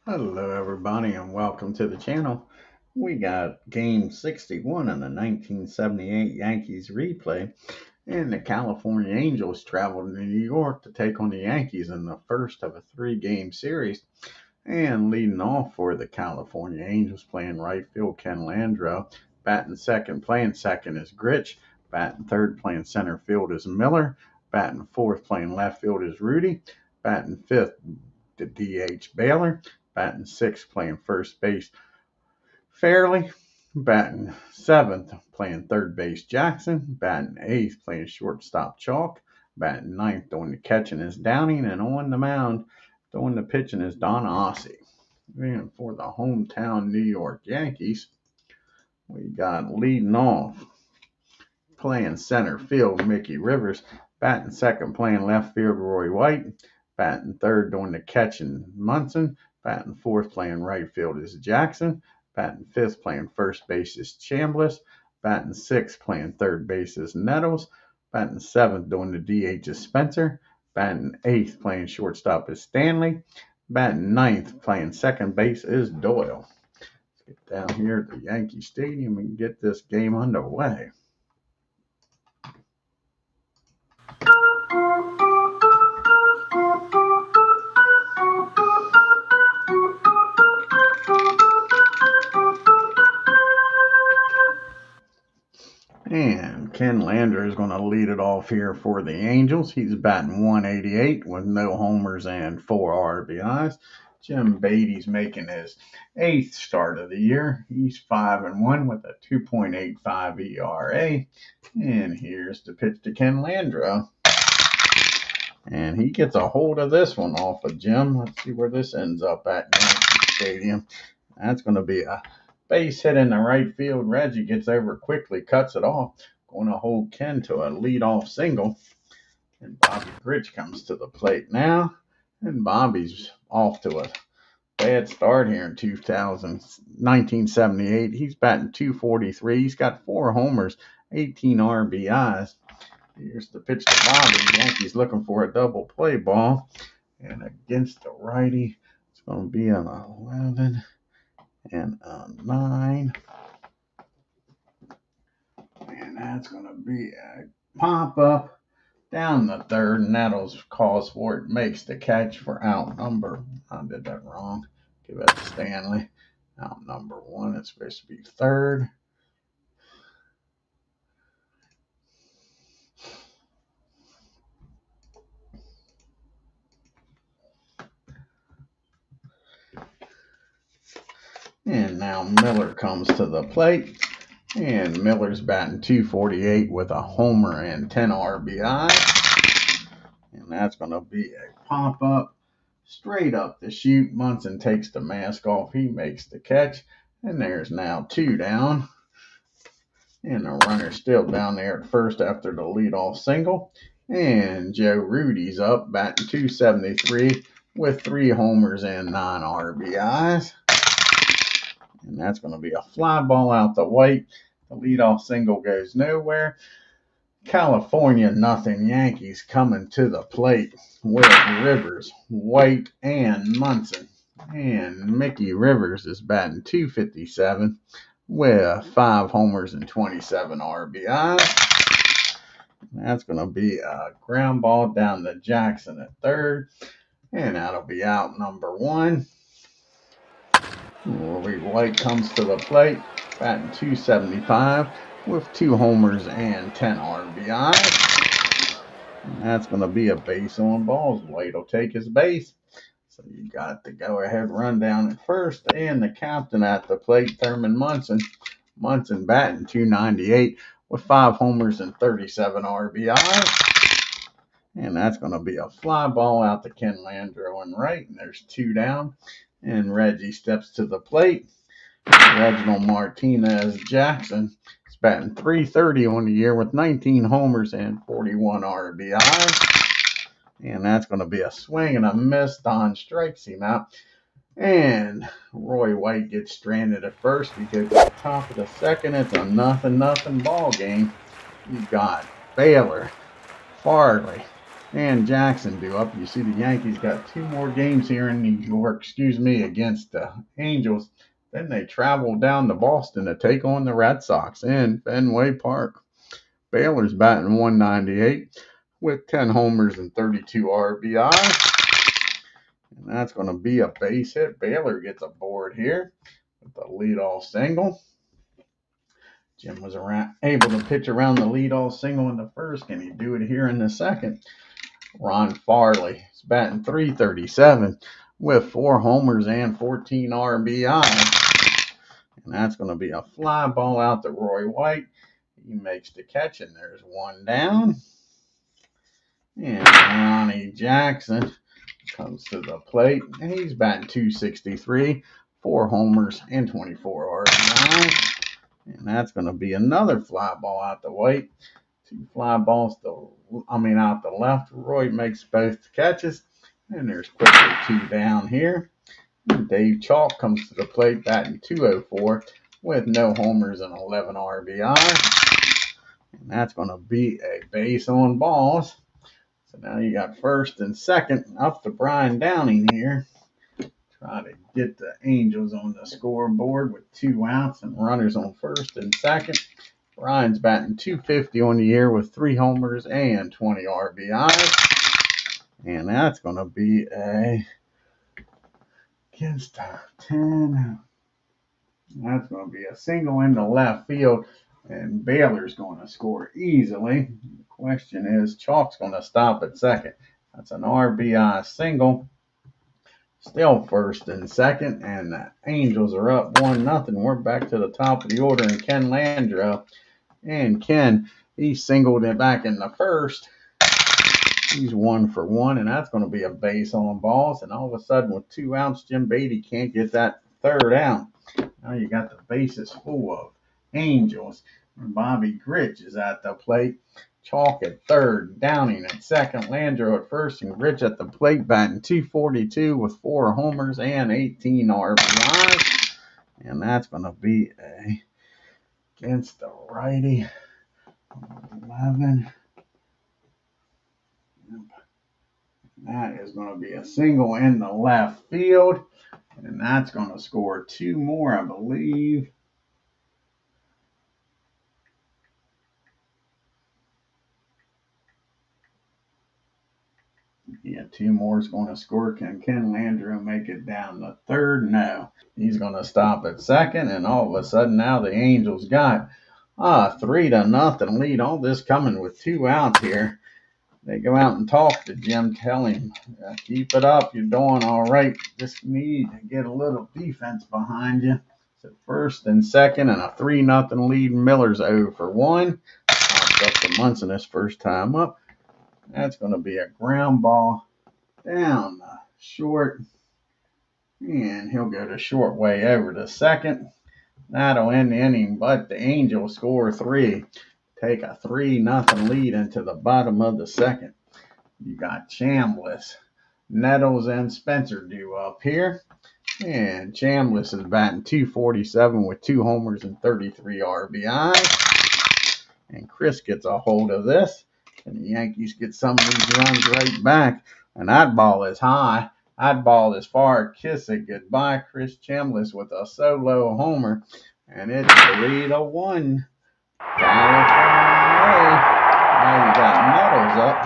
Hello everybody and welcome to the channel. We got game 61 in the 1978 Yankees replay, and the California Angels traveled to New York to take on the Yankees in the first of a three-game series. And leading off for the California Angels, playing right field, Ken Landreau. Batting second, playing second is Grich. Batting third, playing center field is Miller. Batting fourth, playing left field is Rudy. Batting fifth, the DH Baylor. Batting sixth, playing first base Fairley. Batting seventh, playing third base Jackson. Batting eighth, playing shortstop Chalk. Batting ninth, doing the catching is Downing. And on the mound, doing the pitching is AASE. And for the hometown New York Yankees, we got leading off, playing center field, Mickey Rivers. Batting second, playing left field, Roy White. Batting third, doing the catching, Munson. Batting fourth, playing right field is Jackson. Batting fifth, playing first base is Chambliss. Batting sixth, playing third base is Nettles. Batting seventh, doing the DH is Spencer. Batting eighth, playing shortstop is Stanley. Batting ninth, playing second base is Doyle. Let's get down here at the Yankee Stadium and get this game underway. And Ken Landreau is going to lead it off here for the Angels. He's batting 188 with no homers and 4 RBIs. Jim Beattie's making his 8th start of the year. He's 5-1 with a 2.85 ERA. And here's the pitch to Ken Landreau. And he gets a hold of this one off of Jim. Let's see where this ends up at Yankee Stadium. That's going to be a base hit in the right field. Reggie gets over quickly, cuts it off. Going to hold Ken to a leadoff single. And Bobby Grich comes to the plate now. And Bobby's off to a bad start here in 1978. He's batting 243. He's got 4 homers, 18 RBIs. Here's the pitch to Bobby. Yankees looking for a double play ball. And against the righty, it's going to be an 11 and a 9. And that's going to be a pop-up down the third. Nettles calls for it, makes the catch for out number. I did that wrong. Give it to Stanley. Out number 1. It's supposed to be third. And now Miller comes to the plate. And Miller's batting 248 with a homer and 10 RBI. And that's going to be a pop-up straight up the chute. Munson takes the mask off. He makes the catch. And there's now 2 down. And the runner's still down there at first after the leadoff single. And Joe Rudy's up, batting 273 with 3 homers and 9 RBIs. And that's going to be a fly ball out to White. The leadoff single goes nowhere. California nothing. Yankees coming to the plate with Rivers, White, and Munson. And Mickey Rivers is batting 257 with 5 homers and 27 RBIs. That's going to be a ground ball down to Jackson at third. And that'll be out number 1. White comes to the plate, batting 275 with 2 homers and 10 RBIs. And that's going to be a base on balls. White will take his base. So you got the go-ahead run down at first, and the captain at the plate, Thurman Munson. Munson batting 298 with 5 homers and 37 RBIs. And that's going to be a fly ball out to Ken Landreau and right, and there's 2 down. And Reggie steps to the plate. Reginald Martinez Jackson is batting 330 on the year with 19 homers and 41 RBIs. And that's going to be a swing and a miss. Don strikes him out. And Roy White gets stranded at first because at the top of the second, it's a nothing ball game. You got Baylor, Farley, and Jackson due up. You see the Yankees got 2 more games here in New York, against the Angels. Then they travel down to Boston to take on the Red Sox in Fenway Park. Baylor's batting 198 with 10 homers and 32 RBI. And that's going to be a base hit. Baylor gets a board here with the leadoff single. Jim was able to pitch around the leadoff single in the first. Can he do it here in the second? Ron Farley is batting 337 with 4 homers and 14 RBI. And that's going to be a fly ball out to Roy White. He makes the catch, and there's one down. And Ronnie Jackson comes to the plate, and he's batting 263, 4 homers and 24 RBI. And that's going to be another fly ball out to White. 2 fly balls out the left. Roy makes both catches, and there's quickly 2 down here. And Dave Chalk comes to the plate batting 204 with no homers and 11 RBI. And that's going to be a base on balls. So now you got first and second up to Brian Downing here. Try to get the Angels on the scoreboard with 2 outs and runners on first and second. Brian's batting 250 on the year with 3 homers and 20 RBIs. And that's going to be against 10. That's going to be a single into left field. And Baylor's going to score easily. The question is, Chalk's going to stop at second. That's an RBI single. Still first and second, and the Angels are up 1-0. We're back to the top of the order, and Ken Landreau. And Ken, he singled it back in the first. He's 1 for 1, and that's going to be a base on balls. And all of a sudden, with 2 outs, Jim Beattie can't get that third out. Now you got the bases full of Angels. Bobby Gritch is at the plate. Chalk at third, Downing at second, Landreau at first, and Gritch at the plate batting 242 with 4 homers and 18 RBIs. And that's going to be against the righty 11. That is going to be a single in the left field, and that's going to score 2 more, I believe. Yeah, 2 more is going to score. Can Ken Landreau make it down the third? No. He's going to stop at second, and all of a sudden now the Angels got a 3-0 lead. All this coming with 2 outs here. They go out and talk to Jim, tell him, keep it up, you're doing all right. Just need to get a little defense behind you. So first and second, and a 3-0 lead. Miller's 0 for 1. Pops up to Munson his first time up. That's going to be a ground ball down the short. And he'll go the short way over to second. That'll end the inning, but the Angels score 3. Take a 3-0 lead into the bottom of the second. You got Chambliss, Nettles, and Spencer due up here. And Chambliss is batting 247 with 2 homers and 33 RBIs. And Chris gets a hold of this. And the Yankees get some of these runs right back. And that ball is high. That ball is far. Kiss it goodbye. Chris Chambliss with a solo homer. And it's 3-1. Now you got Nettles up.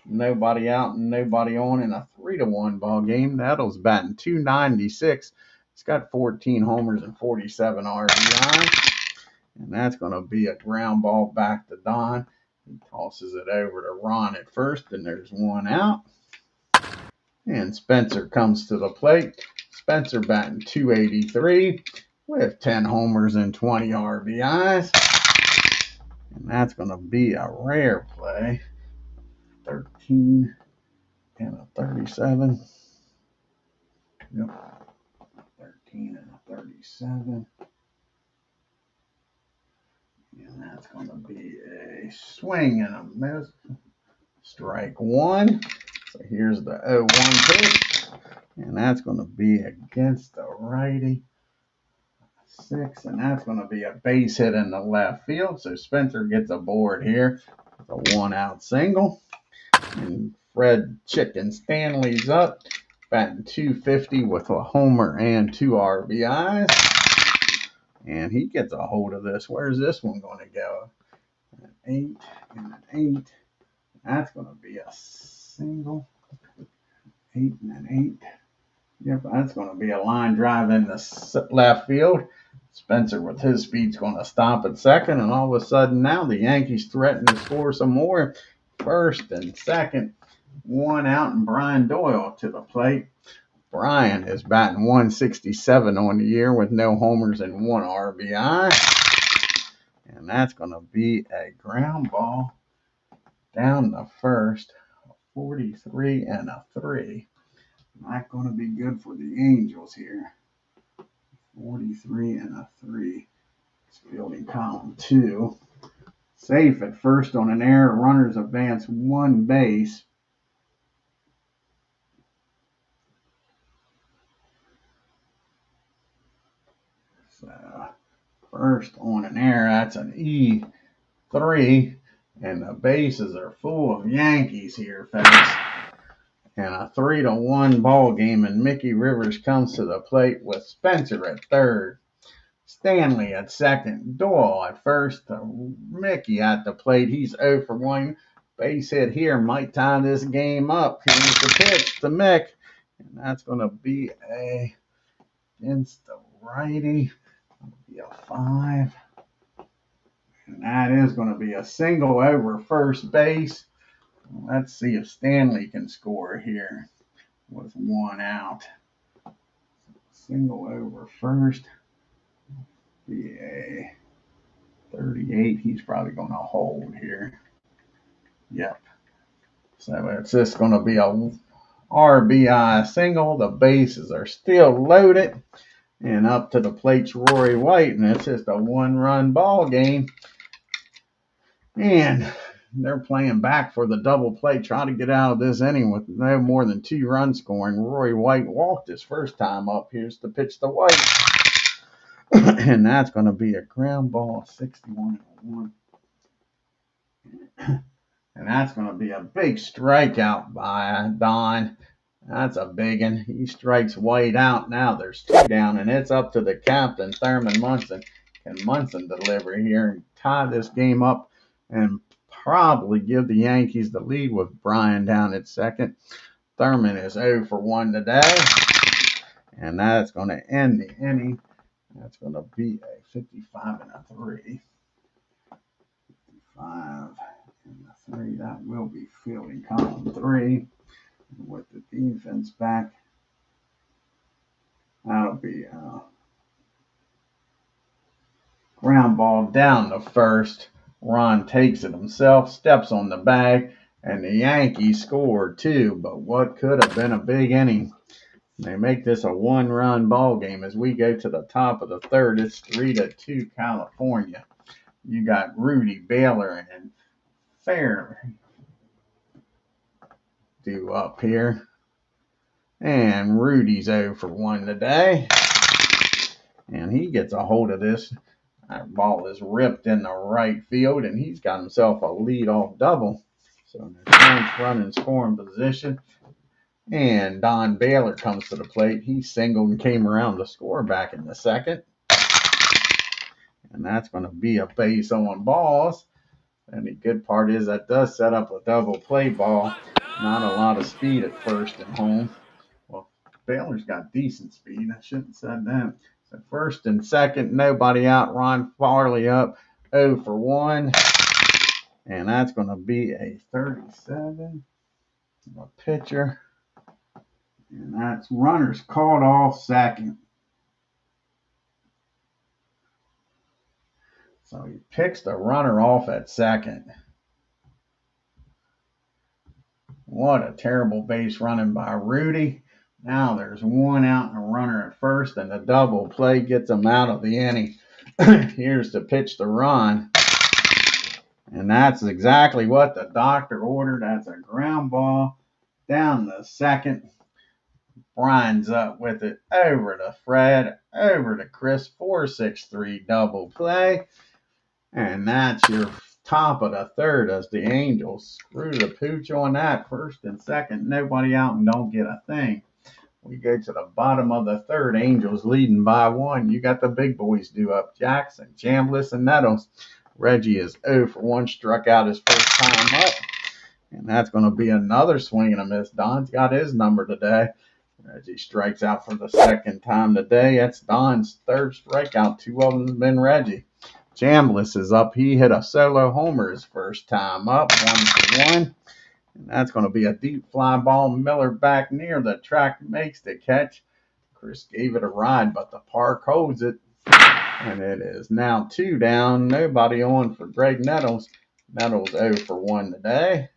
Nobody out and nobody on in a 3-1 ball game. Nettles batting 296. He's got 14 homers and 47 RBI. And that's going to be a ground ball back to Don. He tosses it over to Ron at first, and there's 1 out. And Spencer comes to the plate. Spencer batting 283 with 10 homers and 20 RBIs. And that's going to be a rare play. 13 and a 37. Yep. 13 and a 37. And that's going to be a swing and a miss. Strike 1. So here's the 0-1 pitch. And that's going to be against the righty 6. And that's going to be a base hit in the left field. So Spencer gets a board here with a 1-out single. And Fred Chicken Stanley's up, batting .250 with a homer and 2 RBIs. And he gets a hold of this. Where's this one going to go? An 8 and an 8. That's going to be a single. 8 and an 8. Yep, that's going to be a line drive in the left field. Spencer, with his speed, is going to stop at second. And all of a sudden now the Yankees threaten to score some more. First and second. One out, and Brian Doyle to the plate. Brian is batting .167 on the year with no homers and 1 RBI. And that's going to be a ground ball down the first. 43 and a 3. Not going to be good for the Angels here. 43 and a 3. It's fielding column 2. Safe at first on an error. Runners advance 1 base. So, first on an error. That's an E3. And the bases are full of Yankees here, folks. And a 3-1 ball game, and Mickey Rivers comes to the plate with Spencer at third, Stanley at second, Doyle at first, Mickey at the plate. He's 0 for 1. Base hit here might tie this game up. Here's the pitch to Mick, and that's going to be against the righty. It'll be a 5, and that is going to be a single over first base. Let's see if Stanley can score here with 1 out. Single over first. Be a 38. He's probably going to hold here. Yep. So it's just going to be a RBI single. The bases are still loaded. And up to the plate's Rory White. And it's just a 1-run ball game. And they're playing back for the double play, trying to get out of this inning with no more than 2 runs scoring. Rory White walked his first time up. Here's the pitch to White. And that's going to be a ground ball, 61 and 1. And that's going to be a big strikeout by Don. That's a big one. He strikes White out. Now there's 2 down, and it's up to the captain, Thurman Munson. Can Munson deliver here and tie this game up and probably give the Yankees the lead with Brian down at second? Thurman is 0 for 1 today. And that's going to end the inning. That's going to be a 55 and a 3. 55 and a 3. That will be fielding column 3. With the defense back, that'll be a ground ball down the first. Ron takes it himself, steps on the bag, and the Yankees scored 2. But what could have been a big inning? They make this a 1-run ball game as we go to the top of the third. It's 3-2 California. You got Rudy, Baylor, and Fair due up here. And Rudy's 0 for 1 today. And he gets a hold of this. That ball is ripped in the right field, and he's got himself a leadoff double. So the Giants run in scoring position. And Don Baylor comes to the plate. He singled and came around to score back in the second. And that's going to be a base on balls. And the good part is that does set up a double play ball. Not a lot of speed at first and home. Well, Baylor's got decent speed. I shouldn't have said that. So first and second, nobody out. Ron Farley up 0 for 1. And that's going to be a 37. A pitcher. And that's runners caught off second. So he picks the runner off at second. What a terrible base running by Rudy. Now there's 1 out and a runner at first, and the double play gets him out of the inning. Here's the pitch to Ron. And that's exactly what the doctor ordered. That's a ground ball down the second. Brian's up with it over to Fred, over to Chris, 4-6-3 double play. And that's your top of the third as the Angels screw the pooch on that. First and second, nobody out and don't get a thing. We go to the bottom of the third. Angels leading by 1. You got the big boys due up. Jackson, Chambliss, and Nettles. Reggie is 0 for 1. Struck out his first time up. And that's going to be another swing and a miss. Don's got his number today. Reggie strikes out for the second time today. That's Don's third strikeout. 2 of them have been Reggie. Chambliss is up. He hit a solo homer his first time up. 1 for 1. And that's going to be a deep fly ball. Miller back near the track makes the catch. Chris gave it a ride, but the park holds it. And it is now 2 down. Nobody on for Greg Nettles. Nettles 0 for 1 today.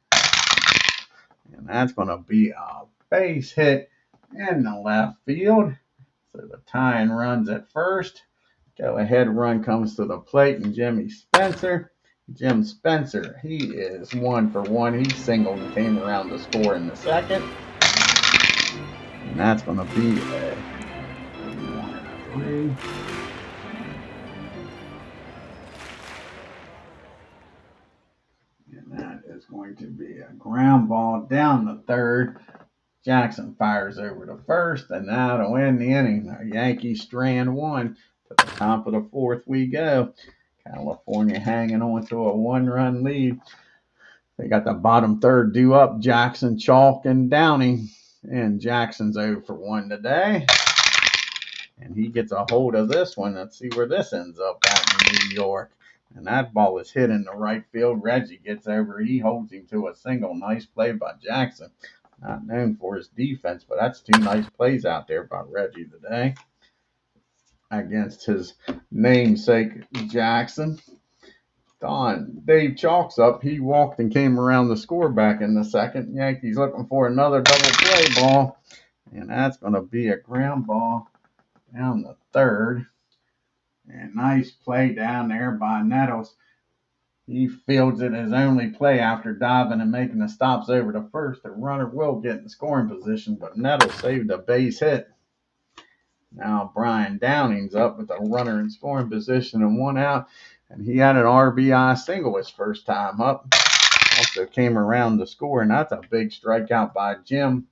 And that's going to be a base hit in the left field. So the tying runs at first. Go ahead run comes to the plate, and Jim Spencer, he is 1 for 1. He singled and came around to score in the second. And that's going to be a 1-3. And that is going to be a ground ball down the third. Jackson fires over to first, and now to win the inning, the Yankees strand 1. To the top of the fourth we go. California hanging on to a 1-run lead. They got the bottom third due up. Jackson, Chalk, and Downey. And Jackson's 0 for 1 today. And he gets a hold of this one. Let's see where this ends up at in New York. And that ball is hit in the right field. Reggie gets over. He holds him to a single. Nice play by Jackson. Not known for his defense, but that's 2 nice plays out there by Reggie today against his namesake Jackson. Dave Chalk's up. He walked and came around the score back in the second. Yankees looking for another double play ball. And that's going to be a ground ball down the third. And nice play down there by Nettles. He fields it his only play after diving and making the stops over to first. The runner will get in scoring position, but Nettles saved a base hit. Now Brian Downing's up with a runner in scoring position and 1 out. And he had an RBI single his first time up. Also came around to score, and that's a big strikeout by Jim.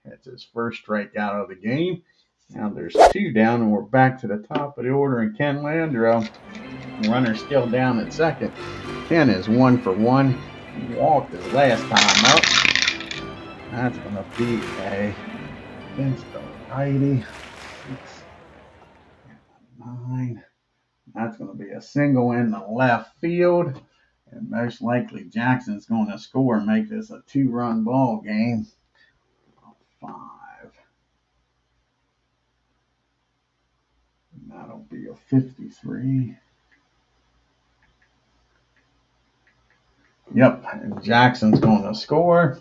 That's his first strikeout of the game. Now there's 2 down, and we're back to the top of the order. And Ken Landreau, runner still down at second. Ken is 1 for 1. He walked his last time up. That's going to be against the righty. 6, 9. That's going to be a single in the left field. And most likely Jackson's going to score and make this a 2-run ball game. 5. And that'll be a 53. Yep, and Jackson's going to score.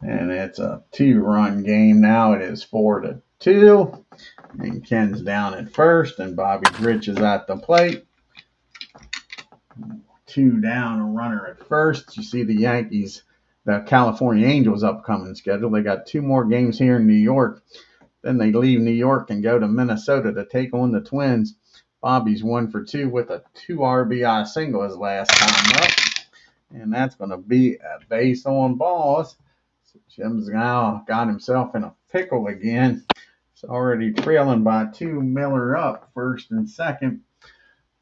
And it's a 2-run game now. It is 4-2. And Ken's down at first, and Bobby Grich is at the plate. 2 down, a runner at first. You see the Yankees, the California Angels upcoming schedule. They got 2 more games here in New York. Then they leave New York and go to Minnesota to take on the Twins. Bobby's 1 for 2 with a 2 RBI single his last time up. And that's going to be a base on balls. So Jim's now got himself in a pickle again. It's already trailing by 2. Miller up first and second.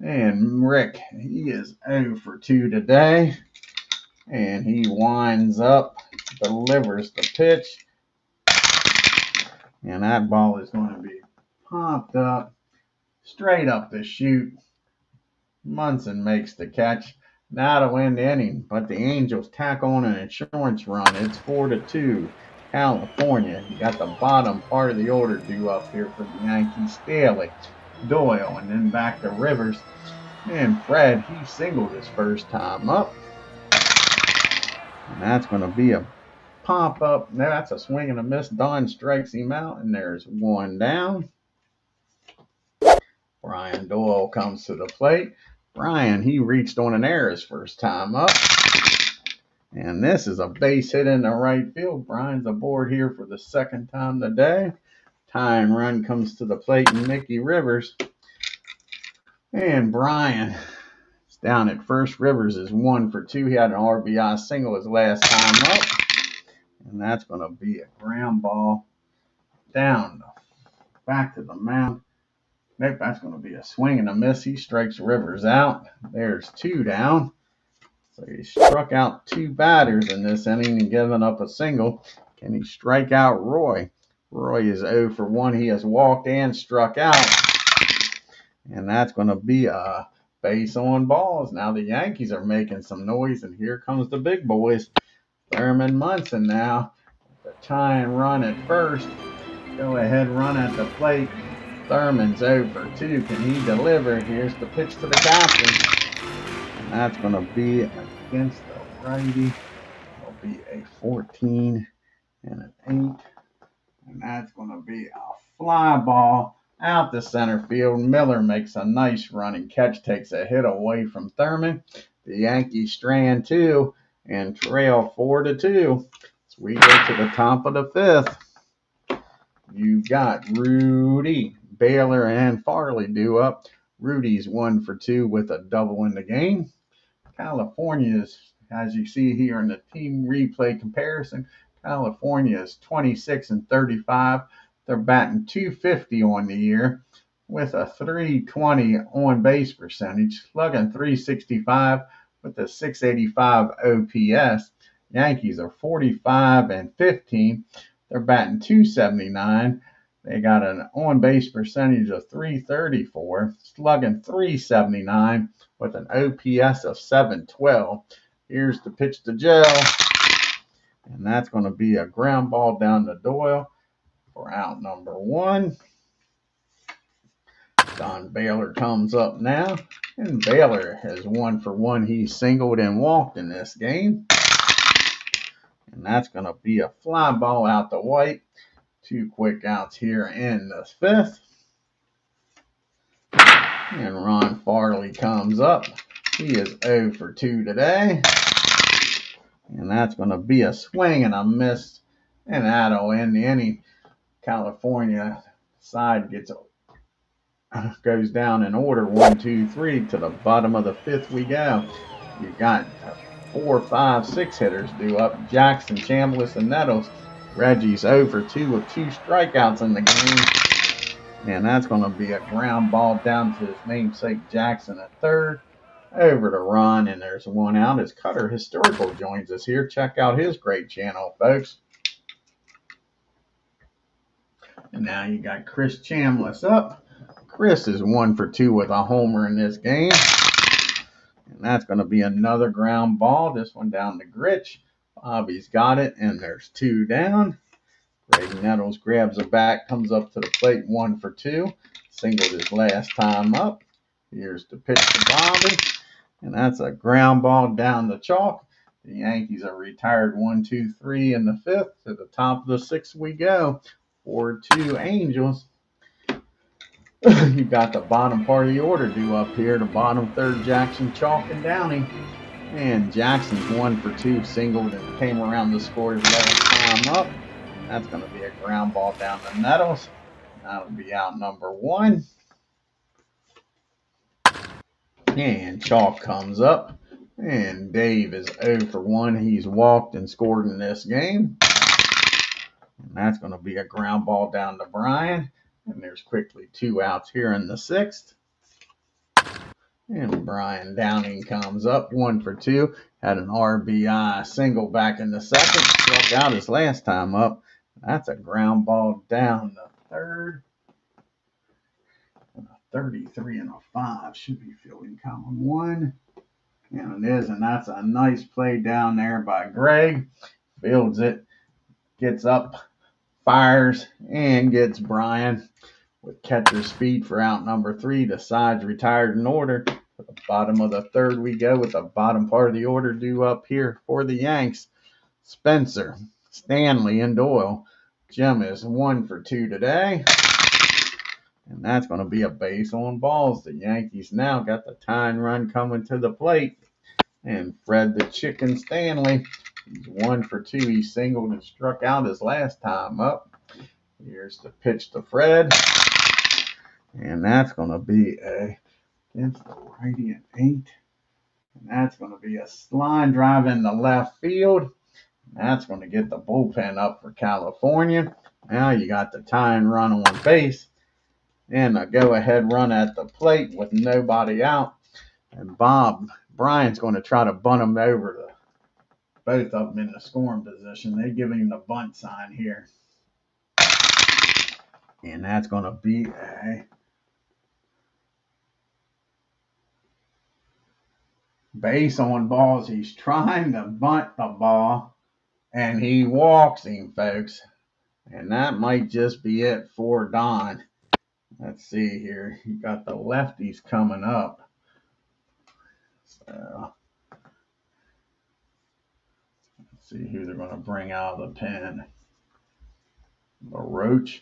And Rick, he is 0 for 2 today. And he winds up, delivers the pitch. And that ball is going to be popped up, straight up the chute. Munson makes the catch. Now to win the inning, but the Angels tack on an insurance run. It's 4-2. California. You got the bottom part of the order due up here for the Yankees. Staley, Doyle, and then back to Rivers. And Fred, he singled his first time up. And that's going to be a pop up. Now that's a swing and a miss. Don strikes him out, and there's 1 down. Brian Doyle comes to the plate. Brian, he reached on an error his first time up. And this is a base hit in the right field. Brian's aboard here for the second time today. Tying run comes to the plate, and Mickey Rivers. And Brian down at first. Rivers is 1 for 2. He had an RBI single his last time up. And that's going to be a ground ball down back to the mound. Nope, that's going to be a swing and a miss. He strikes Rivers out. There's 2 down. So he struck out 2 batters in this inning and given up a single. Can he strike out Roy? Roy is 0 for 1. He has walked and struck out. And that's going to be a base on balls. Now the Yankees are making some noise, and here comes the big boys. Thurman Munson now. The tying run at first. Go ahead run at the plate. Thurman's 0 for 2. Can he deliver? Here's the pitch to the captain. And that's going to be against the righty. It'll be a 14 and an 8. And that's going to be a fly ball out to center field. Miller makes a nice running catch, takes a hit away from Thurman. The Yankees strand 2 and trail 4-2. So we go to the top of the 5th. You got Rudy, Baylor, and Farley due up. Rudy's 1 for 2 with a double in the game. California's, as you see here in the team replay comparison, California is 26 and 35. They're batting .250 on the year with a .320 on base percentage, slugging .365 with a .685 OPS. Yankees are 45 and 15. They're batting .279. They got an on-base percentage of .334, slugging .379 with an OPS of .712. Here's the pitch to Joe, and that's going to be a ground ball down to Doyle for out number 1. Don Baylor comes up now, and Baylor has 1 for 1. He singled and walked in this game. And that's going to be a fly ball out to White. 2 quick outs here in the 5th. And Ron Farley comes up. He is 0 for 2 today. And that's going to be a swing and a miss. And that'll end the inning. California side goes down in order. 1, 2, 3. To the bottom of the 5th we go. You got 4, 5, 6 hitters due up. Jackson, Chambliss, and Nettles. Reggie's 0 for 2 with 2 strikeouts in the game. And that's going to be a ground ball down to his namesake Jackson at third. Over to Ron, and there's 1 out. As Cutter Historical joins us here. Check out his great channel, folks. And now you got Chris Chambliss up. Chris is 1 for 2 with a homer in this game. And that's going to be another ground ball. This one down to Gritch. Bobby's got it, and there's 2 down. Greg Nettles grabs a bat, comes up to the plate, 1 for 2. Singled his last time up. Here's the pitch to Bobby. And that's a ground ball down the chalk. The Yankees are retired 1, 2, 3 in the 5th. To the top of the 6th we go. 4-2 Angels. You got the bottom part of the order due up here. The bottom 3rd, Jackson, Chalk, and Downey. And Jackson's 1 for 2, singled and came around to score his last time up. That's going to be a ground ball down to Nettles. That'll be out number 1. And Chalk comes up. And Dave is 0 for 1. He's walked and scored in this game. And that's going to be a ground ball down to Brian. And there's quickly 2 outs here in the 6th. And Brian Downing comes up, 1 for 2. Had an RBI single back in the 2nd. Struck out his last time up. That's a ground ball down the 3rd. And a 33 and a 5 should be fielding column 1. And it is, and that's a nice play down there by Greg. Fields it, gets up, fires, and gets Brian with catcher speed for out number 3. The side's retired in order. To the bottom of the 3rd we go with the bottom part of the order due up here for the Yanks. Spencer, Stanley, and Doyle. Jim is 1 for 2 today. And that's going to be a base on balls. The Yankees now got the tying run coming to the plate. And Fred the Chicken Stanley, he's 1 for 2. He singled and struck out his last time up. Here's the pitch to Fred. And that's going to be against the righty at 8. And that's going to be a line drive in the left field. That's going to get the bullpen up for California. Now you got the tying run on base and a go-ahead run at the plate with nobody out. And Bob Bryant's going to try to bunt them over to both of them in the scoring position. They give him the bunt sign here. And that's going to be a base on balls. He's trying to bunt the ball, and he walks him, folks. And that might just be it for Don. Let's see here. You got the lefties coming up. So let's see who they're going to bring out of the pen. LaRoche.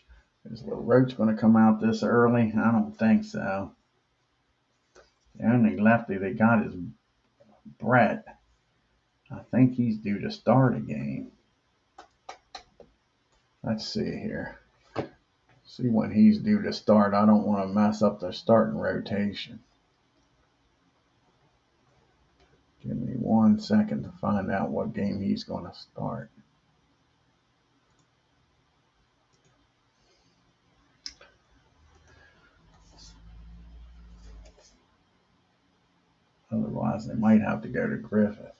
Is LaRoche going to come out this early? I don't think so. The only lefty they got is Brett. I think he's due to start a game. Let's see here. See when he's due to start. I don't want to mess up their starting rotation. Give me 1 second to find out what game he's going to start. Otherwise, they might have to go to Griffith.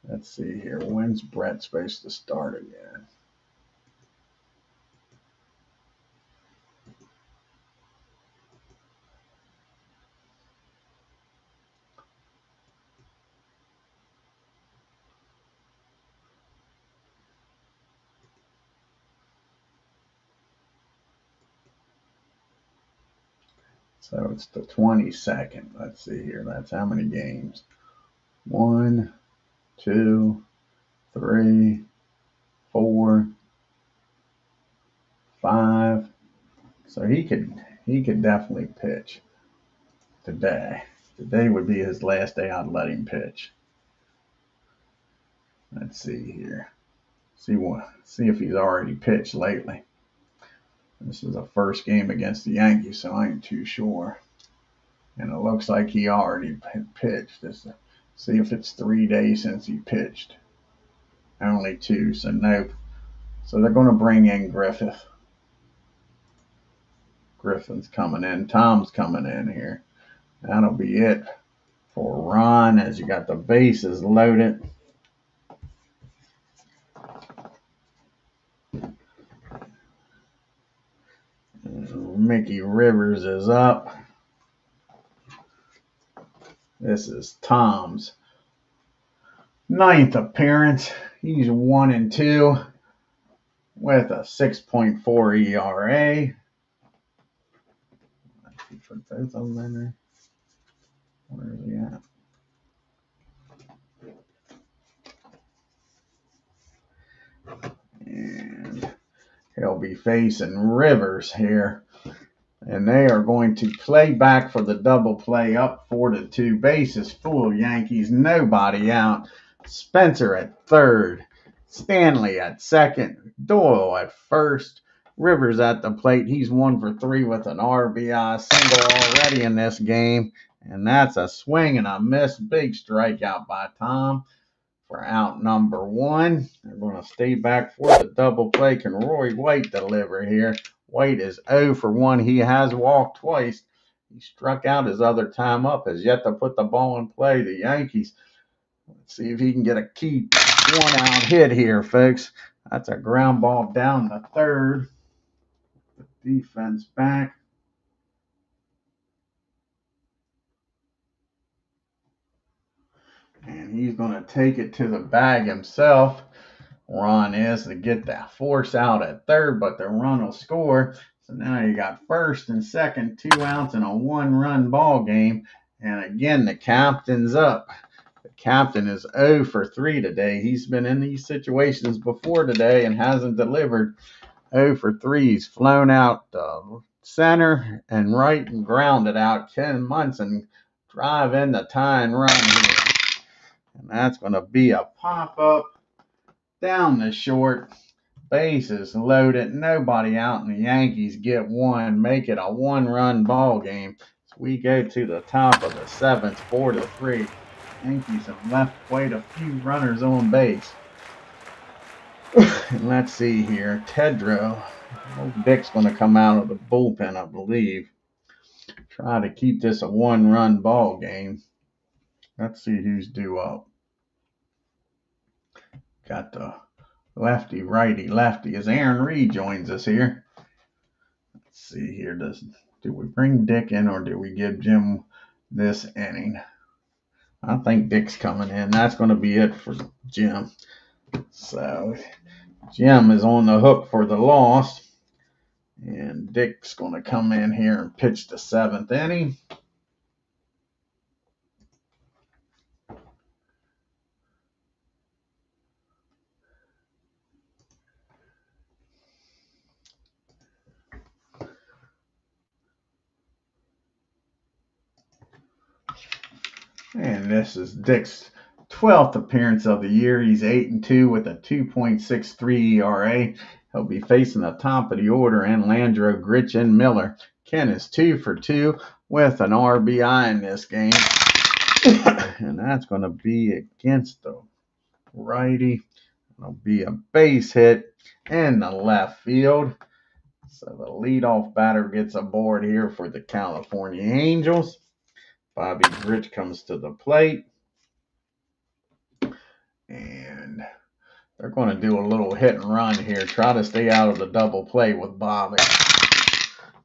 Let's see here. When's Brett supposed to start again? So it's the 22nd. Let's see here. That's how many games? 1, 2, 3, 4, 5. So he could definitely pitch today. Today would be his last day. I'd let him pitch. Let's see here. See if he's already pitched lately. This is the first game against the Yankees, so I ain't too sure. And it looks like he already pitched. See if it's 3 days since he pitched. Only 2, so nope. So they're going to bring in Griffith. Griffin's coming in. Tom's coming in here. That'll be it for Ron as you got the bases loaded. Mickey Rivers is up. This is Tom's 9th appearance. He's 1-2 with a 6.4 ERA. Let's put both of them in there. Where is he at? And he'll be facing Rivers here. And they are going to play back for the double play, up 4-2. Bases full, Yankees, nobody out. Spencer at third. Stanley at second. Doyle at first. Rivers at the plate. He's 1 for 3 with an RBI single already in this game. And that's a swing and a miss. Big strikeout by Tom for out number 1. They're going to stay back for the double play. Can Roy White deliver here? White is 0 for 1. He has walked twice. He struck out his other time up. Has yet to put the ball in play. The Yankees. Let's see if he can get a key 1-out hit here, folks. That's a ground ball down the third. The defense back. And he's going to take it to the bag himself. Ron is to get that force out at third, but the run will score. So now you got first and second, 2 outs in a 1-run ball game. And again, the captain's up. The captain is 0 for 3 today. He's been in these situations before today and hasn't delivered. 0 for 3. He's flown out center and right and grounded out. Ken Munson drive in the tying run here. And that's going to be a pop-up down the short. Bases loaded, nobody out, and the Yankees get 1, make it a 1-run ball game. So we go to the top of the 7th, 4-3. Yankees have left quite a few runners on base. And let's see here. Tedrow. Old Dick's going to come out of the bullpen, I believe. Try to keep this a one-run ball game. Let's see who's due up. Got the lefty, righty, lefty. As Aaron Reed joins us here. Let's see here. Do we bring Dick in or do we give Jim this inning? I think Dick's coming in. That's going to be it for Jim. So Jim is on the hook for the loss. And Dick's going to come in here and pitch the 7th inning. And this is Dick's 12th appearance of the year. He's 8-2 with a 2.63 ERA. He'll be facing the top of the order and Landreau, Grich, and Miller. Ken is 2 for 2 with an RBI in this game. And that's going to be against the righty. It'll be a base hit in the left field. So the leadoff batter gets aboard here for the California Angels. Bobby Grich comes to the plate. And they're going to do a little hit and run here. Try to stay out of the double play with Bobby.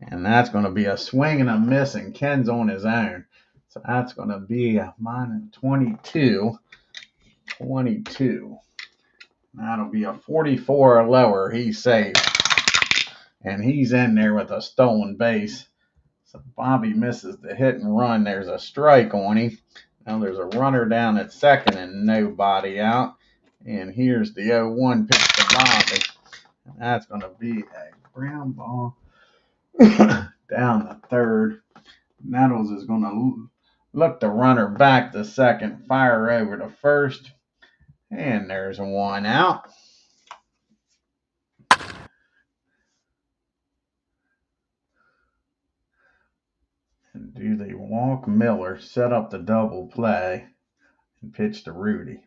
And that's going to be a swing and a miss, and Ken's on his own. So that's going to be a minus 22. That'll be a 44 or lower. He's safe. And he's in there with a stolen base. So Bobby misses the hit and run. There's a strike on him. Now there's a runner down at second and nobody out. And here's the 0-1 pitch to Bobby. And that's going to be a ground ball down the third. Nettles is going to look the runner back to second, fire over to first. And there's one out. And do they walk Miller, set up the double play, and pitch to Rudy?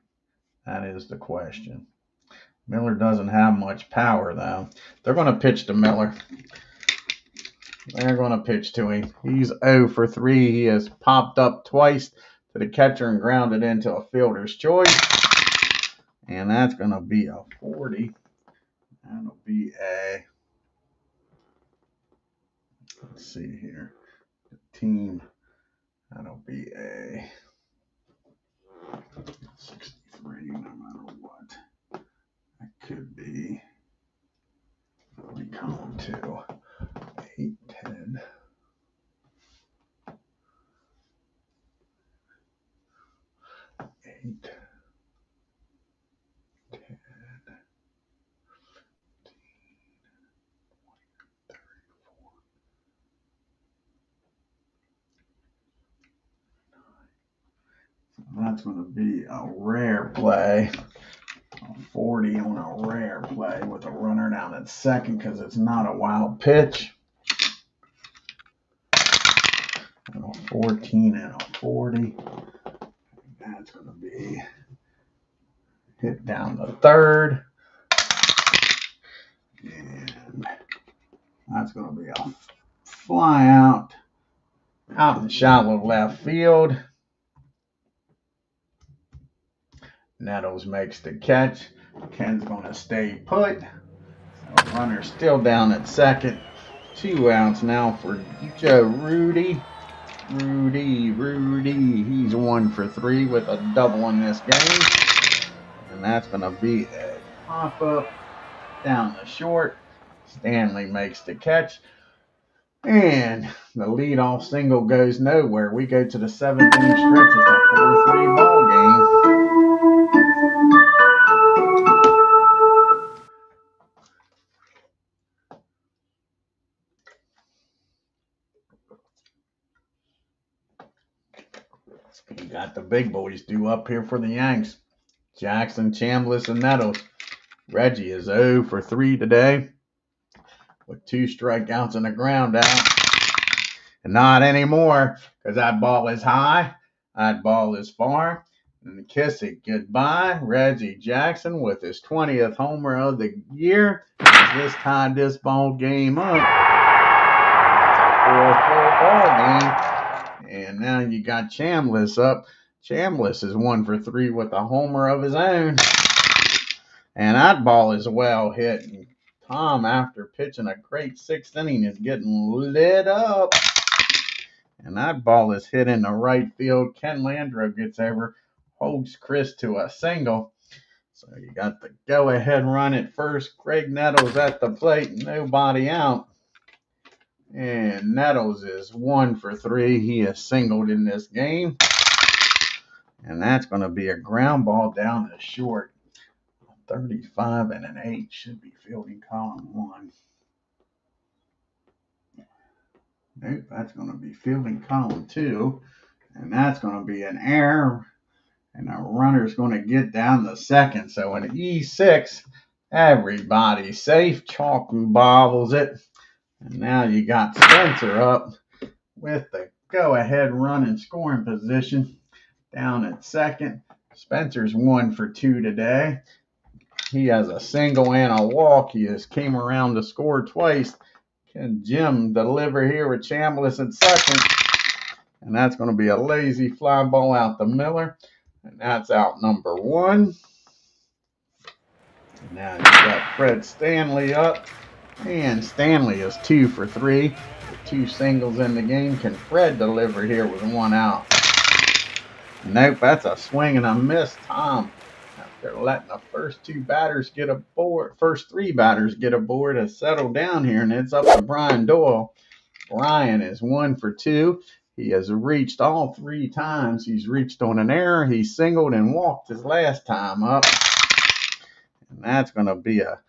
That is the question. Miller doesn't have much power, though. They're going to pitch to Miller. They're going to pitch to him. He's 0 for 3. He has popped up twice to the catcher and grounded into a fielder's choice. And that's going to be a 40. That'll be a, let's see here, the team, that'll be a 63, no matter what. That could be, we come to 8, 10. 8, 10, 34. That's going to be a rare play. A 40 on a rare play with a runner down at second because it's not a wild pitch. And a 14 and a 40. That's going to be hit down the third. And that's going to be a fly out in shallow left field. Nettles makes the catch. Ken's going to stay put. So runner's still down at second. 2 outs now for Joe Rudy. Rudy. He's 1 for 3 with a double in this game. And that's going to be a pop-up down the short. Stanley makes the catch. And the leadoff single goes nowhere. We go to the 7th inning stretch. It's a 4-3 ball game. We got the big boys due up here for the Yanks. Jackson, Chambliss, and Nettles. Reggie is 0 for 3 today with 2 strikeouts and a ground out. And not anymore because that ball is high. That ball is far. and kiss it goodbye. Reggie Jackson with his 20th homer of the year. Just tied this ball game up. It's a 4-4 ball game. And now you got Chambliss up. Chambliss is 1 for 3 with a homer of his own. And that ball is well hit. And Tom, after pitching a great 6th inning, is getting lit up. And that ball is hit in the right field. Ken Landreau gets over, holds Chris to a single. So you got the go-ahead run at first. Greg Nettles at the plate, nobody out. And Nettles is 1 for 3. He is singled in this game. And that's going to be a ground ball down to short. 35 and an 8 should be fielding column 1. Nope, that's going to be fielding column 2. And that's going to be an error. And the runner's going to get down to second. So in E6, everybody's safe. Chalk and bobbles it. And now you got Spencer up with the go-ahead run in scoring position down at second. Spencer's 1 for 2 today. He has a single and a walk. He just came around to score twice. Can Jim deliver here with Chambliss at second? And that's going to be a lazy fly ball out to Miller. And that's out number 1. And now you got Fred Stanley up. And Stanley is 2 for 3. With 2 singles in the game. Can Fred deliver here with 1 out? Nope, that's a swing and a miss. Tom, after letting the first 3 batters get aboard, has settled down here, and it's up to Brian Doyle. Brian is 1 for 2. He has reached all 3 times. He's reached on an error. He singled and walked his last time up. And that's going to be a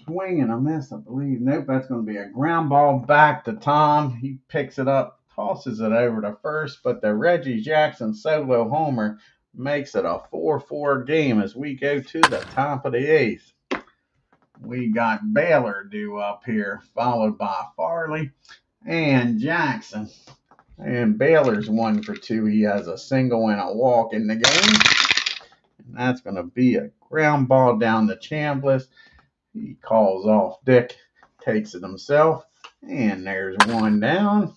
swing and a miss, I believe. Nope, that's going to be a ground ball back to Tom. He picks it up, tosses it over to first, but the Reggie Jackson solo homer makes it a 4-4 game as we go to the top of the 8th. We got Baylor due up here, followed by Farley and Jackson. And Baylor's 1 for 2. He has a single and a walk in the game. And that's going to be a ground ball down to Chambliss. He calls off Dick, takes it himself. And there's 1 down.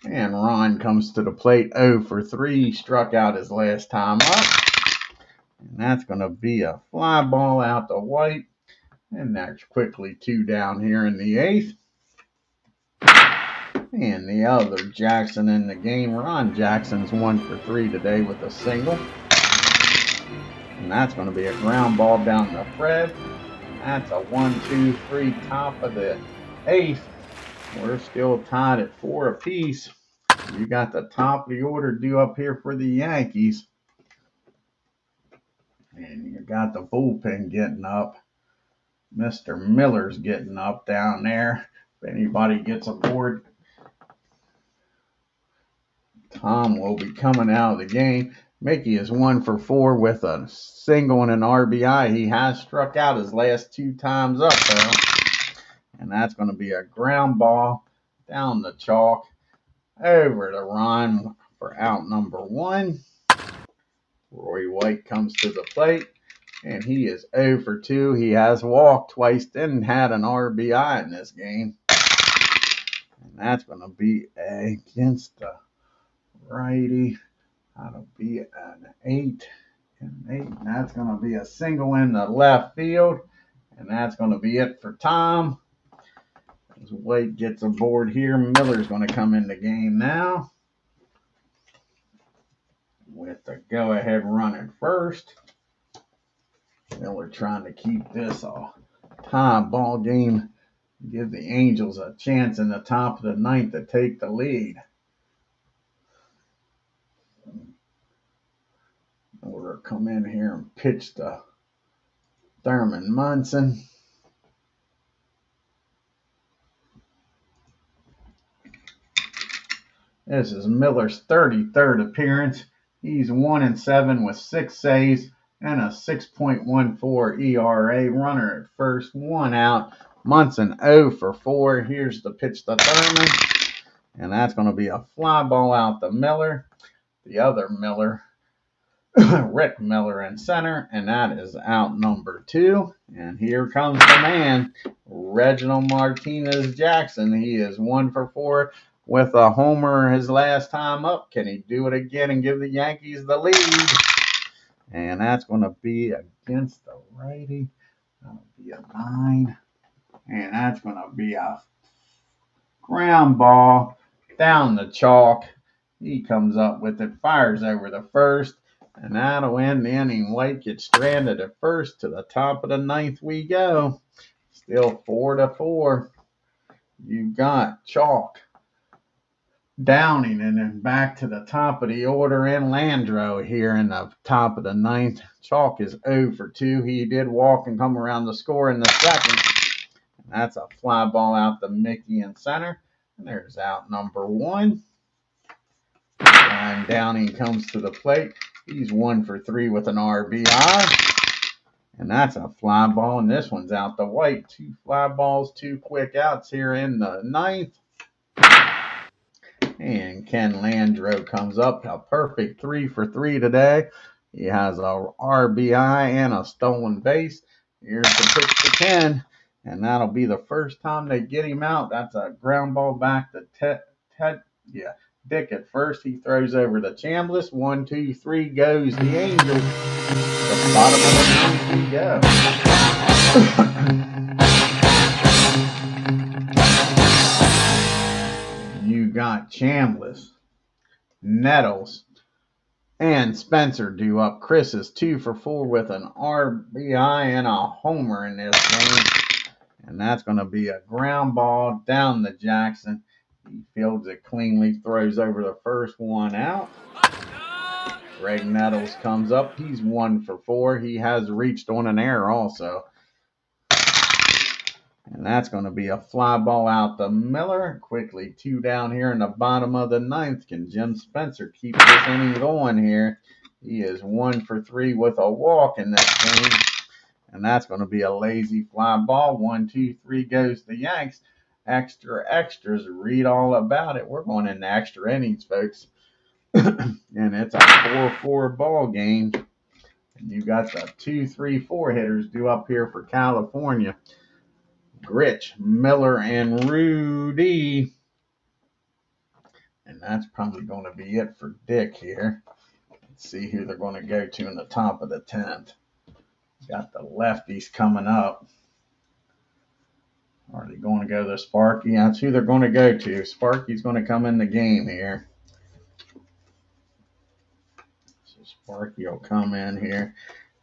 And Ron comes to the plate 0 for 3. He struck out his last time up. And that's going to be a fly ball out to White. And there's quickly 2 down here in the 8th. And the other Jackson in the game, Ron Jackson's 1 for 3 today with a single. And that's going to be a ground ball down to Fred. That's a 1-2-3 top of the 8th. We're still tied at 4 apiece. You got the top of the order due up here for the Yankees. And you got the bullpen getting up. Mr. Miller's getting up down there. If anybody gets aboard, Tom will be coming out of the game. Mickey is 1 for 4 with a single and an RBI. He has struck out his last 2 times up, though. And that's going to be a ground ball down the chalk over to Ron for out number 1. Roy White comes to the plate, and he is 0 for 2. He has walked twice, didn't had an RBI in this game. And that's going to be against the righty. That'll be an 8 and 8. And that's going to be a single in the left field. And that's going to be it for Tom. As White gets aboard here, Miller's going to come in the game now with the go-ahead run at first. Miller trying to keep this a tie ball game, give the Angels a chance in the top of the 9th to take the lead. Miller come in here and pitch to Thurman Munson. This is Miller's 33rd appearance. He's 1-7 with 6 saves and a 6.14 ERA. Runner at first, 1 out. Munson 0 for 4. Here's the pitch to Thurman. And that's going to be a fly ball out to Miller. the other Miller, Rick Miller in center, and that is out number 2. And here comes the man, Reginald Martinez Jackson. He is 1 for 4 with a homer his last time up. Can he do it again and give the Yankees the lead? And that's going to be against the righty. That'll be a 9. And that's going to be a ground ball down the chalk. He comes up with it, fires over the first, and that'll end the inning. White gets stranded at first. To the top of the 9th we go. Still 4-4. You got Chalk, Downing, and then back to the top of the order in Landreau here in the top of the 9th. Chalk is 0 for 2. He did walk and come around the score in the 2nd. And that's a fly ball out to Mickey in center. And there's out number 1. And Downing comes to the plate. He's 1 for 3 with an RBI. And that's a fly ball. And this one's out to White. 2 fly balls, 2 quick outs here in the 9th. And Ken Landreau comes up. A perfect 3 for 3 today. He has a RBI and a stolen base. Here's the pitch to Ken. And that'll be the first time they get him out. That's a ground ball back to Dick at first. He throws over to Chambliss. 1, 2, 3 goes the Angel. The bottom of the 9th we go. You got Chambliss, Nettles, and Spencer due up. Chris is 2 for 4 with an RBI and a homer in this game. And that's going to be a ground ball down to Jackson. He fields it cleanly, throws over the first one out. Greg Nettles comes up. He's 1 for 4. He has reached on an error also. And that's going to be a fly ball out to Miller. Quickly 2 down here in the bottom of the 9th. Can Jim Spencer keep this inning going here? He is 1 for 3 with a walk in this game. And that's going to be a lazy fly ball. 1, 2, 3 goes the Yanks. Extra extras, read all about it. We're going into extra innings, folks. And it's a 4-4 ball game. And you got the 2, 3, 4 hitters due up here for California. Gritch, Miller, and Rudy. And that's probably going to be it for Dick here. Let's see who they're going to go to in the top of the 10th. Got the lefties coming up. Are they going to go to Sparky? That's who they're going to go to. Sparky's going to come in the game here. So Sparky will come in here.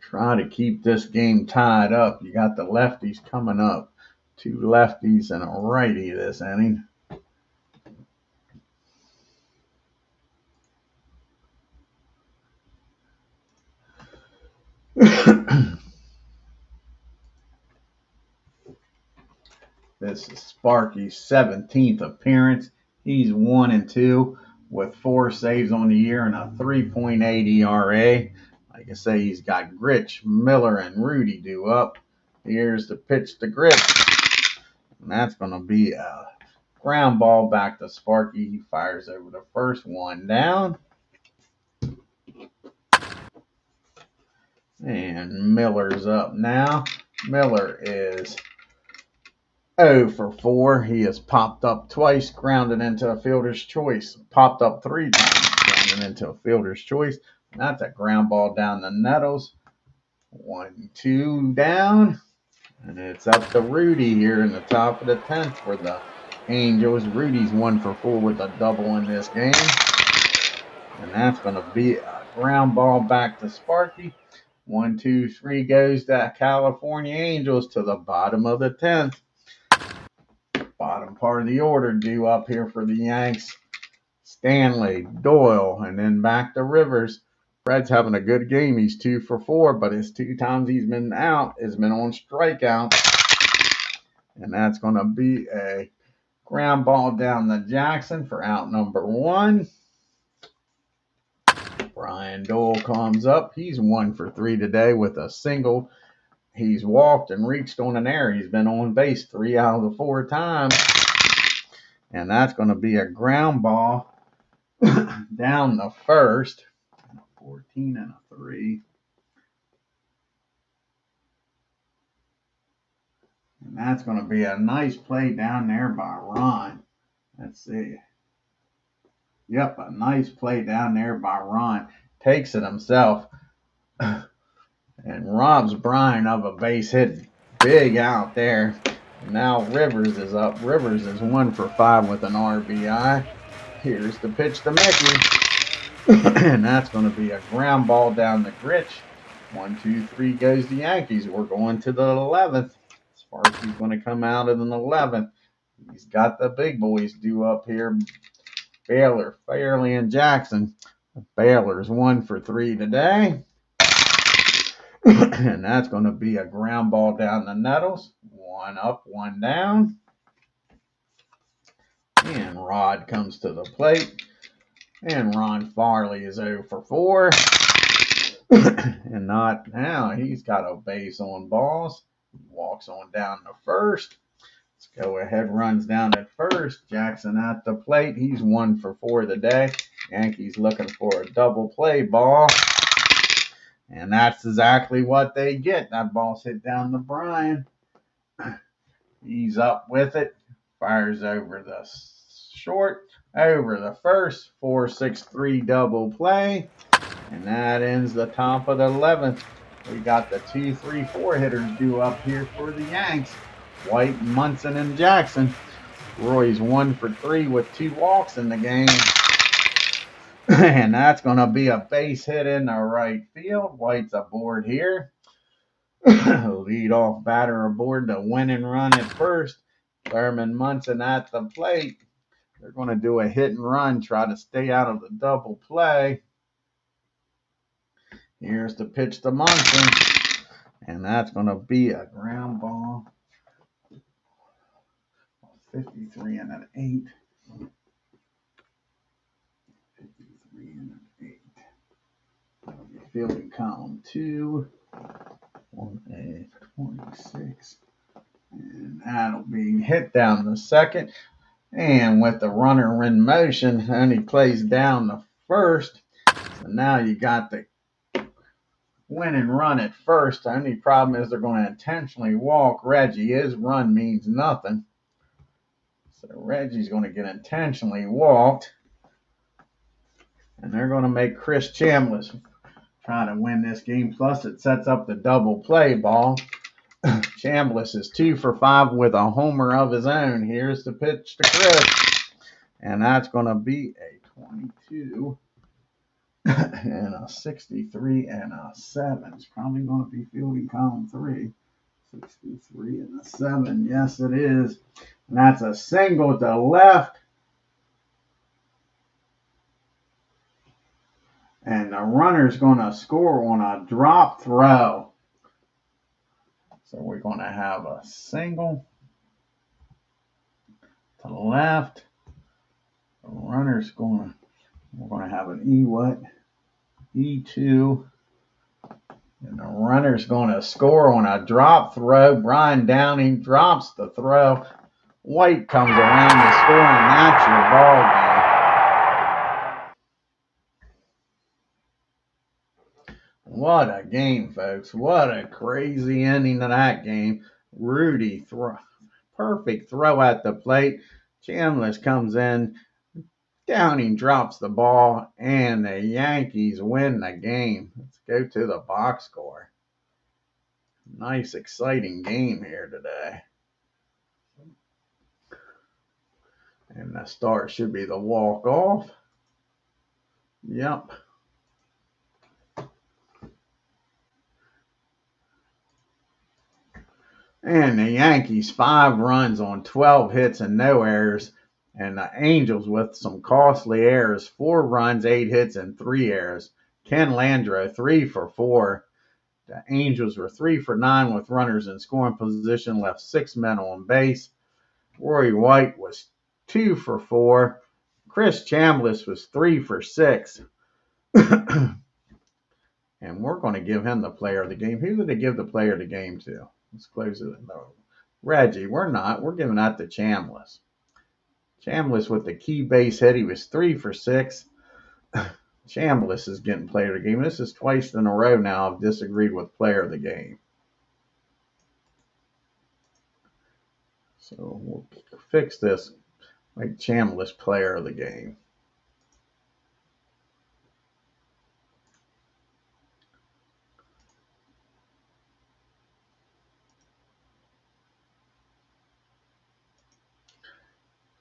Try to keep this game tied up. You got the lefties coming up. 2 lefties and a righty this inning. This is Sparky's 17th appearance. He's 1 and 2 with 4 saves on the year and a 3.8 ERA. Like I say, he's got Gritch, Miller, and Rudy due up. Here's the pitch to Gritch. And that's going to be a ground ball back to Sparky. He fires over the first one down. And Miller's up now. Miller is 0 for 4. He has popped up twice, grounded into a fielder's choice. Popped up 3 times, grounded into a fielder's choice. And that's a ground ball down the Nettles. 1, 2 down. And it's up to Rudy here in the top of the 10th for the Angels. Rudy's 1 for 4 with a double in this game. And that's going to be a ground ball back to Sparky. 1, 2, 3 goes to California Angels to the bottom of the 10th. Bottom part of the order due up here for the Yanks. Stanley, Doyle, and then back to Rivers. Fred's having a good game. He's 2 for 4, but his 2 times he's been out has been on strikeout. And that's going to be a ground ball down to Jackson for out number 1. Brian Doyle comes up. He's 1 for 3 today with a single. He's walked and reached on an error. He's been on base 3 out of the 4 times. And that's going to be a ground ball down the first. 14 and a 3. And that's going to be a nice play down there by Ron. Let's see. Yep, a nice play down there by Ron. Takes it himself and robs Brian of a base hit big out there. Now Rivers is up. Rivers is 1 for 5 with an RBI. Here's the pitch to Mickey. And that's going to be a ground ball down the Gritch. 1, 2, 3 goes the Yankees. We're going to the 11th. As far as he's going to come out in the 11th. He's got the big boys due up here. Baylor, Fairley, and Jackson. Baylor's 1 for 3 today. And that's going to be a ground ball down the Nettles. 1 up, 1 down. And Rod comes to the plate. And Ron Farley is 0 for 4. And not now. He's got a base on balls. Walks on down to first. Let's go ahead, runs down at first. Jackson at the plate. He's 1 for 4 today. Yankees looking for a double play ball. And that's exactly what they get. That ball's hit down to Brian. He's up with it. Fires over the short. Over the first. 4-6-3 double play. And that ends the top of the 11th. We got the 2, 3, 4 hitters due up here for the Yanks. White, Munson, and Jackson. Roy's 1 for 3 with 2 walks in the game. And that's going to be a base hit in the right field. White's aboard here. Lead-off batter aboard the winning run at first. Thurman Munson at the plate. They're going to do a hit and run, try to stay out of the double play. Here's the pitch to Munson. And that's going to be a ground ball. 53 and an 8. 53 and an 8. That'll be fielding column 2. 1A 26. And that'll be hit down the second. And with the runner in motion, and he plays down the first. So now you got the winning run at first. The only problem is they're going to intentionally walk Reggie. His run means nothing. So Reggie's going to get intentionally walked. And they're going to make Chris Chambliss try to win this game. Plus, it sets up the double play ball. Chambliss is 2 for 5 with a homer of his own. Here's the pitch to Chris. And that's going to be a 22 and a 63 and a 7. It's probably going to be fielding column 3. 63 and a 7. Yes, it is. And that's a single to left. And the runner's going to score on a drop throw. So we're going to have a single to left. The runner's we're going to have an E2. And the runner's going to score on a drop throw. Brian Downing drops the throw. White comes around to score, and that's your ball game. What a game, folks. What a crazy ending to that game. Rudy, perfect throw at the plate. Chambliss comes in. Downing drops the ball, and the Yankees win the game. Let's go to the box score. Nice, exciting game here today. And the start should be the walk-off. Yep. And the Yankees, 5 runs on 12 hits and no errors. And the Angels with some costly errors, 4 runs, 8 hits, and 3 errors. Ken Landreau, 3 for 4. The Angels were 3 for 9 with runners in scoring position, left 6 men on base. Roy White was 2 for 4. Chris Chambliss was 3 for 6. And we're going to give him the player of the game. Who did they give the player of the game to? Let's close it. No. Reggie, we're not. We're giving that to Chambliss. Chambliss with the key base hit. He was 3 for 6. Chambliss is getting player of the game. This is twice in a row now I've disagreed with player of the game. So we'll fix this. Make Chambliss player of the game.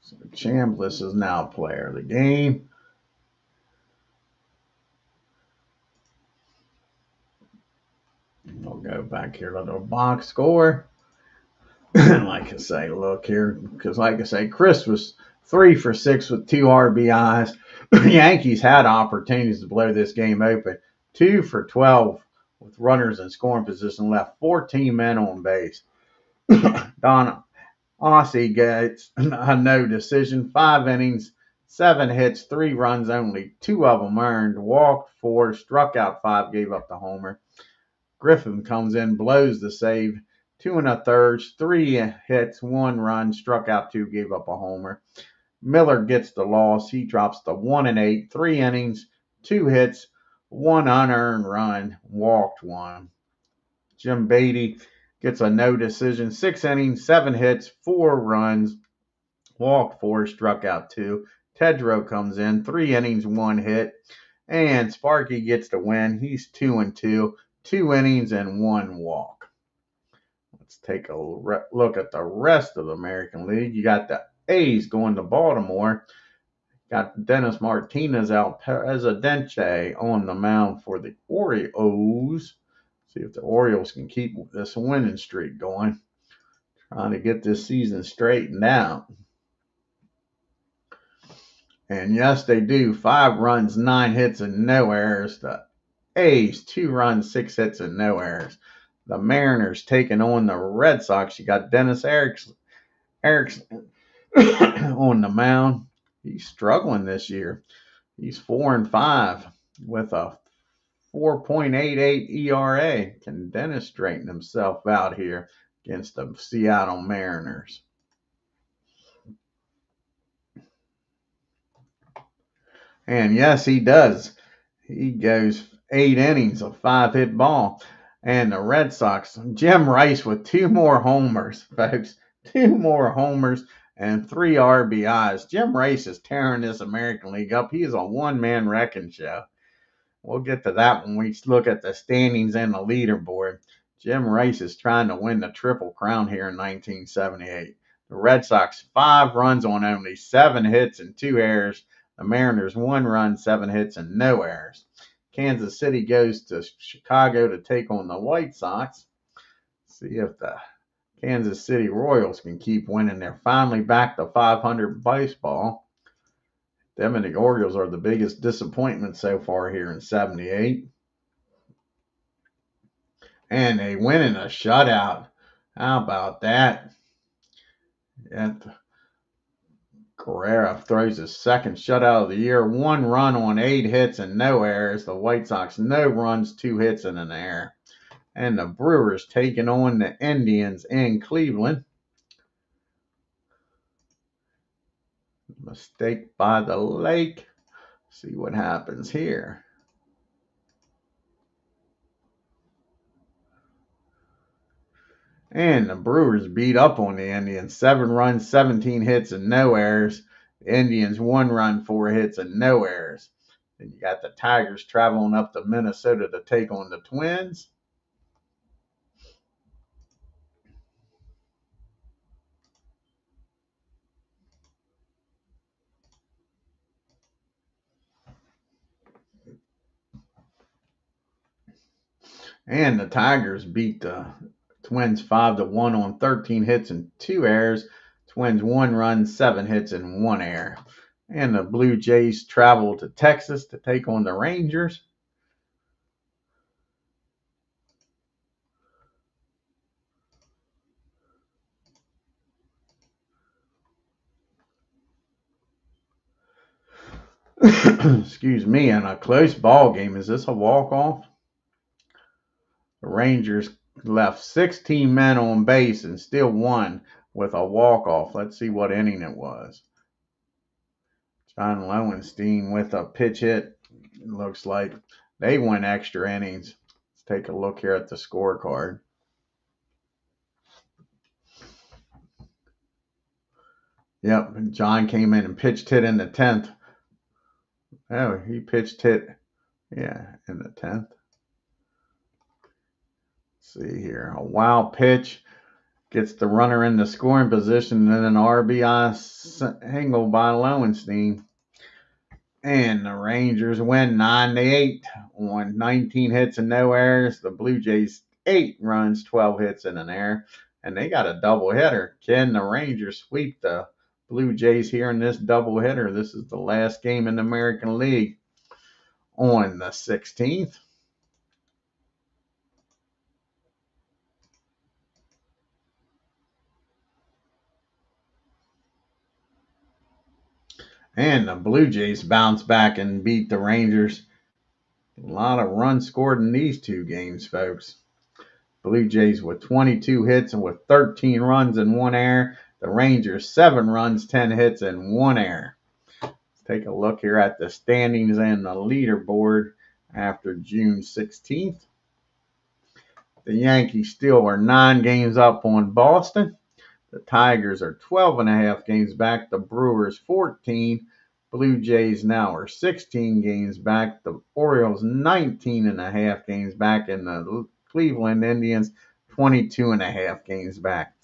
So Chambliss is now player of the game. We'll go back here to the box score. Like I say, look here, because like I say, Chris was 3 for 6 with 2 RBIs. Yankees had opportunities to blow this game open. 2 for 12 with runners in scoring position left. 14 men on base. Don AASE gets a no decision. 5 innings, 7 hits, 3 runs only. 2 of them earned. Walked 4, struck out 5, gave up the homer. Griffin comes in, blows the save. 2 1/3, 3 hits, 1 run, struck out 2, gave up a homer. Miller gets the loss. He drops to 1-8, 3 innings, 2 hits, 1 unearned run, walked 1. Jim Beattie gets a no decision. 6 innings, 7 hits, 4 runs, walked 4, struck out 2. Tedrow comes in, 3 innings, 1 hit, and Sparky gets the win. He's 2-2, 2 innings and 1 walk. Let's take a look at the rest of the American League. You got the A's going to Baltimore. Got Dennis Martinez out Presidente on the mound for the Orioles. See if the Orioles can keep this winning streak going. Trying to get this season straightened out. And yes, they do. 5 runs, 9 hits, and no errors. The A's, 2 runs, 6 hits, and no errors. The Mariners taking on the Red Sox. You got Dennis Erickson on the mound. He's struggling this year. He's 4-5 with a 4.88 ERA. Can Dennis straighten himself out here against the Seattle Mariners? And yes, he does. He goes 8 innings, a 5-hit ball. And the Red Sox, Jim Rice with 2 more homers, folks. 2 more homers and 3 RBIs. Jim Rice is tearing this American League up. He is a one-man wrecking show. We'll get to that when we look at the standings and the leaderboard. Jim Rice is trying to win the Triple Crown here in 1978. The Red Sox, 5 runs on only 7 hits and 2 errors. The Mariners, 1 run, 7 hits, and no errors. Kansas City goes to Chicago to take on the White Sox. See if the Kansas City Royals can keep winning. They're finally back to 500 baseball. Them and the Orioles are the biggest disappointment so far here in 78. And they win in a shutout. How about that? And Carrera throws his second shutout of the year. 1 run on 8 hits and no errors. The White Sox, no runs, 2 hits and an error. And the Brewers taking on the Indians in Cleveland. Mistake by the lake. See what happens here. And the Brewers beat up on the Indians. 7 runs, 17 hits, and no errors. The Indians, 1 run, 4 hits, and no errors. Then you got the Tigers traveling up to Minnesota to take on the Twins. And the Tigers beat the Twins 5-1 on 13 hits and 2 errors. Twins 1 run, 7 hits, and 1 error. And the Blue Jays travel to Texas to take on the Rangers. Excuse me, in a close ball game. Is this a walk-off? The Rangers left 16 men on base and still won with a walk-off. Let's see what inning it was. John Lowenstein with a pitch hit. It looks like they went extra innings. Let's take a look here at the scorecard. Yep, John came in and pitched hit in the 10th. Oh, he pitched hit, yeah, in the 10th. Let's see here. A wild pitch gets the runner in the scoring position, and then an RBI single by Lowenstein. And the Rangers win 9-8 on 19 hits and no errors. The Blue Jays 8 runs, 12 hits and an error. And they got a doubleheader. Can the Rangers sweep the Blue Jays here in this doubleheader? This is the last game in the American League on the 16th. And the Blue Jays bounce back and beat the Rangers. A lot of runs scored in these two games, folks. Blue Jays with 22 hits and with 13 runs and 1 error. The Rangers 7 runs, 10 hits, and 1 error. Let's take a look here at the standings and the leaderboard after June 16th. The Yankees still are 9 games up on Boston. The Tigers are 12.5 games back. The Brewers 14. Blue Jays now are 16 games back. The Orioles 19.5 games back. And the Cleveland Indians 22.5 games back.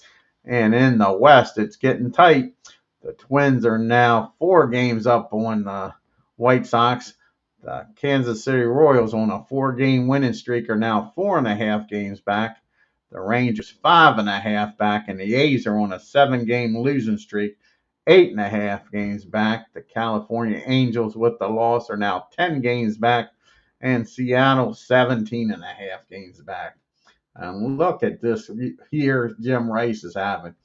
And in the West, it's getting tight. The Twins are now 4 games up on the White Sox. The Kansas City Royals on a 4-game winning streak are now 4.5 games back. The Rangers 5.5 back, and the A's are on a 7-game losing streak, 8.5 games back. The California Angels with the loss are now 10 games back, and Seattle 17.5 games back. And look at this here Jim Rice is having.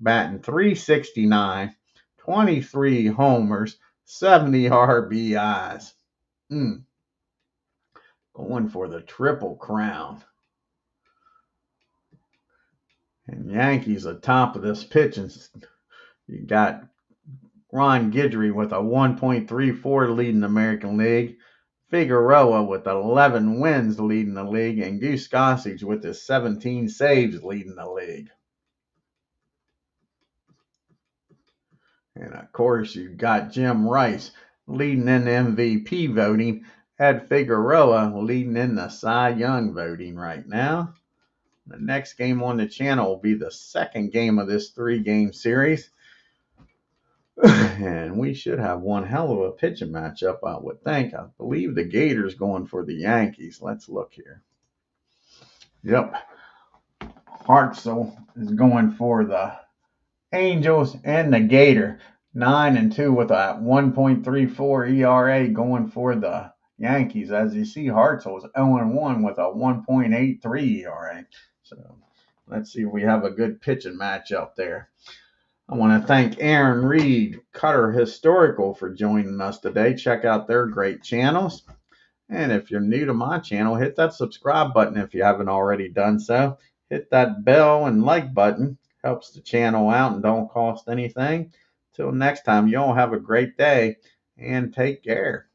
Batting .369, 23 homers, 70 RBIs. Going for the Triple Crown. And Yankees atop of this pitching. You got Ron Guidry with a 1.34 leading the American League. Figueroa with 11 wins leading the league. And Goose Gossage with his 17 saves leading the league. And of course, you got Jim Rice leading in MVP voting. Ed Figueroa leading in the Cy Young voting right now. The next game on the channel will be the second game of this 3-game series. And we should have one hell of a pitching matchup, I would think. I believe the Gators going for the Yankees. Let's look here. Yep. Hartzell is going for the Angels and the Gator. 9-2 with a 1.34 ERA going for the Yankees. As you see, Hartzell is 0-1 with a 1.83 ERA. So let's see if we have a good pitching matchup there. I want to thank Aaron Reed, Cutter Historical, for joining us today. Check out their great channels. And if you're new to my channel, hit that subscribe button if you haven't already done so. Hit that bell and like button. Helps the channel out and don't cost anything. Till next time, you all have a great day and take care.